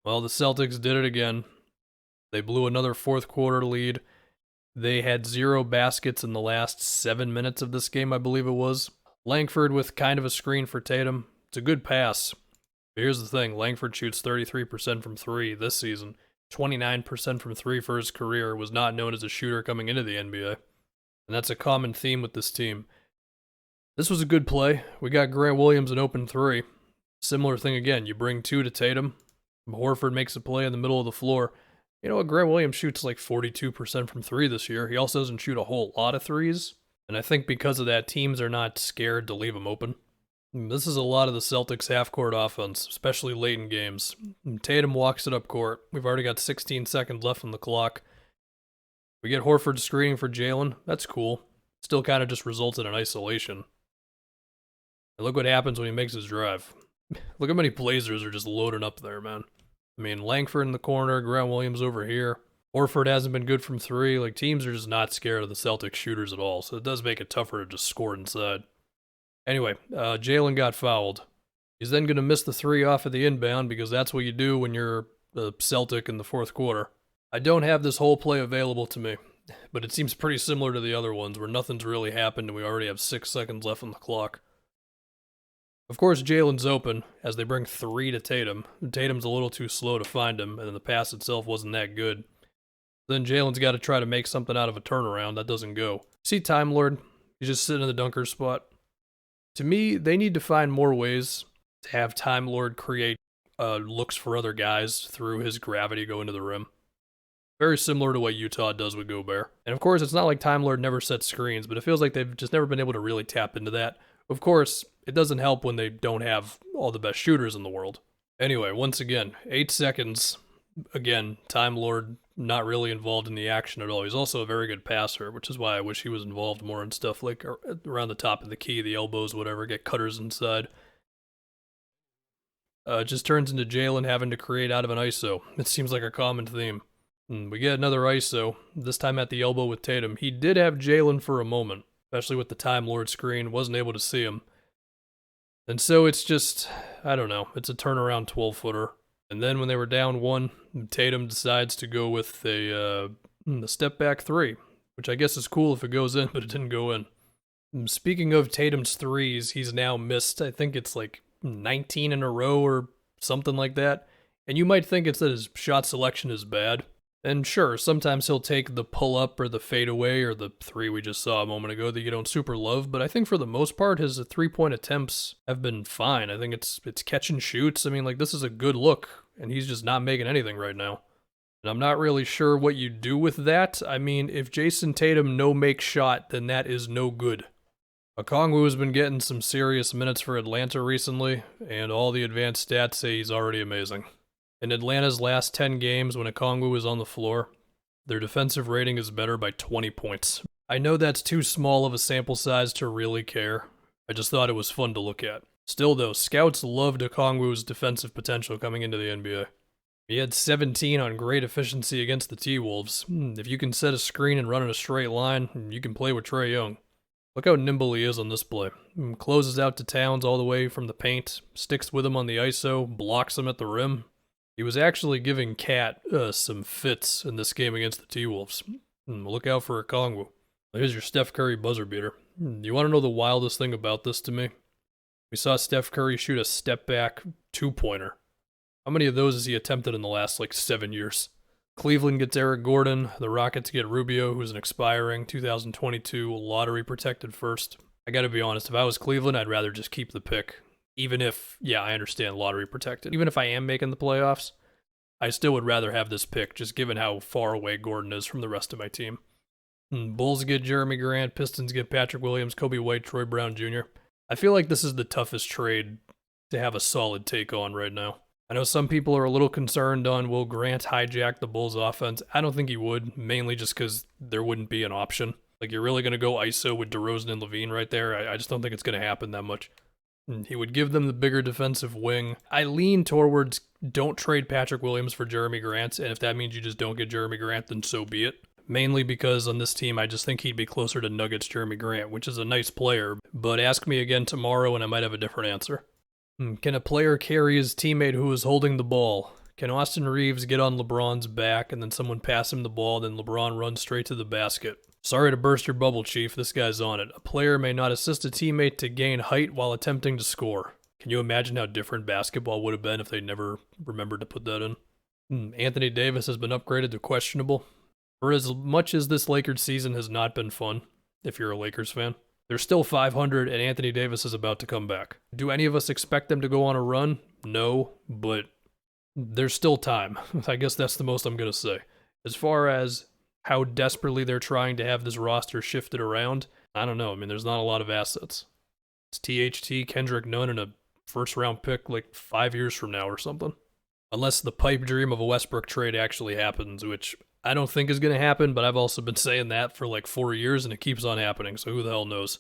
Well, the Celtics did it again. They blew another fourth quarter lead. They had 0 baskets in the last 7 minutes of this game, I believe it was. Langford with kind of a screen for Tatum. It's a good pass. But here's the thing, Langford shoots 33% from 3 this season. 29% from 3 for his career, was not known as a shooter coming into the NBA. And that's a common theme with this team. This was a good play. We got Grant Williams an open 3. Similar thing again, you bring 2 to Tatum. Horford makes a play in the middle of the floor. You know what, Grant Williams shoots like 42% from 3 this year. He also doesn't shoot a whole lot of threes. And I think because of that, teams are not scared to leave him open. This is a lot of the Celtics half-court offense, especially late in games. Tatum walks it up court. We've already got 16 seconds left on the clock. We get Horford screening for Jalen. That's cool. Still kind of just results in an isolation. And look what happens when he makes his drive. Look how many Blazers are just loading up there, man. I mean, Langford in the corner, Grant Williams over here. Horford hasn't been good from 3. Like, teams are just not scared of the Celtics shooters at all, so it does make it tougher to just score inside. Anyway, Jalen got fouled. He's then going to miss the 3 off of the inbound because that's what you do when you're the Celtic in the fourth quarter. I don't have this whole play available to me, but it seems pretty similar to the other ones where nothing's really happened and we already have 6 seconds left on the clock. Of course, Jalen's open as they bring 3 to Tatum. Tatum's a little too slow to find him, and the pass itself wasn't that good. Then Jalen's got to try to make something out of a turnaround. That doesn't go. See Time Lord? He's just sitting in the dunker spot. To me, they need to find more ways to have Time Lord create looks for other guys through his gravity going to the rim. Very similar to what Utah does with Gobert. And of course, it's not like Time Lord never sets screens, but it feels like they've just never been able to really tap into that. Of course, it doesn't help when they don't have all the best shooters in the world. Anyway, once again, 8 seconds. Again, Time Lord not really involved in the action at all. He's also a very good passer, which is why I wish he was involved more in stuff like around the top of the key, the elbows, whatever, get cutters inside. It just turns into Jalen having to create out of an ISO. It seems like a common theme. We get another ISO, this time at the elbow with Tatum. He did have Jalen for a moment, especially with the Time Lord screen, wasn't able to see him. And so it's just, I don't know, it's a turnaround 12-footer. And then when they were down 1, Tatum decides to go with a step back 3, which I guess is cool if it goes in, but it didn't go in. Speaking of Tatum's threes, he's now missed, I think it's like 19 in a row or something like that. And you might think it's that his shot selection is bad. And sure, sometimes he'll take the pull-up or the fadeaway or the 3 we just saw a moment ago that you don't super love, but I think for the most part, his 3-point attempts have been fine. I think it's catch and shoots. I mean, like, this is a good look, and he's just not making anything right now. And I'm not really sure what you do with that. I mean, if Jason Tatum no-make shot, then that is no good. Okongwu has been getting some serious minutes for Atlanta recently, and all the advanced stats say he's already amazing. In Atlanta's last 10 games when Okongwu was on the floor, their defensive rating is better by 20 points. I know that's too small of a sample size to really care. I just thought it was fun to look at. Still though, scouts loved Okongwu's defensive potential coming into the NBA. He had 17 on great efficiency against the T-Wolves. If you can set a screen and run in a straight line, you can play with Trae Young. Look how nimble he is on this play. Closes out to Towns all the way from the paint, sticks with him on the ISO, blocks him at the rim. He was actually giving Cat some fits in this game against the T-Wolves. Look out for Okongwu. Here's your Steph Curry buzzer beater. You want to know the wildest thing about this to me? We saw Steph Curry shoot a step-back 2-pointer. How many of those has he attempted in the last, 7 years? Cleveland gets Eric Gordon. The Rockets get Rubio, who's an expiring 2022 lottery-protected first. I gotta be honest, if I was Cleveland, I'd rather just keep the pick. Even if, yeah, I understand lottery protected. Even if I am making the playoffs, I still would rather have this pick, just given how far away Gordon is from the rest of my team. Bulls get Jeremy Grant, Pistons get Patrick Williams, Kobe White, Troy Brown Jr. I feel like this is the toughest trade to have a solid take on right now. I know some people are a little concerned on will Grant hijack the Bulls offense. I don't think he would, mainly just because there wouldn't be an option. Like, you're really going to go ISO with DeRozan and Levine right there? I just don't think it's going to happen that much. He would give them the bigger defensive wing. I lean towards don't trade Patrick Williams for Jeremy Grant, and if that means you just don't get Jeremy Grant, then so be it. Mainly because on this team, I just think he'd be closer to Nuggets Jeremy Grant, which is a nice player, but ask me again tomorrow and I might have a different answer. Can a player carry his teammate who is holding the ball? Can Austin Reeves get on LeBron's back and then someone pass him the ball, then LeBron runs straight to the basket? Sorry to burst your bubble, Chief. This guy's on it. A player may not assist a teammate to gain height while attempting to score. Can you imagine how different basketball would have been if they never remembered to put that in? Anthony Davis has been upgraded to questionable. For as much as this Lakers season has not been fun, if you're a Lakers fan, they're still 500 and Anthony Davis is about to come back. Do any of us expect them to go on a run? No, but there's still time. I guess that's the most I'm going to say. As far as how desperately they're trying to have this roster shifted around, I don't know. I mean, there's not a lot of assets. It's THT, Kendrick Nunn, and a first-round pick like 5 years from now or something. Unless the pipe dream of a Westbrook trade actually happens, which I don't think is going to happen, but I've also been saying that for like 4 years, and it keeps on happening, so who the hell knows?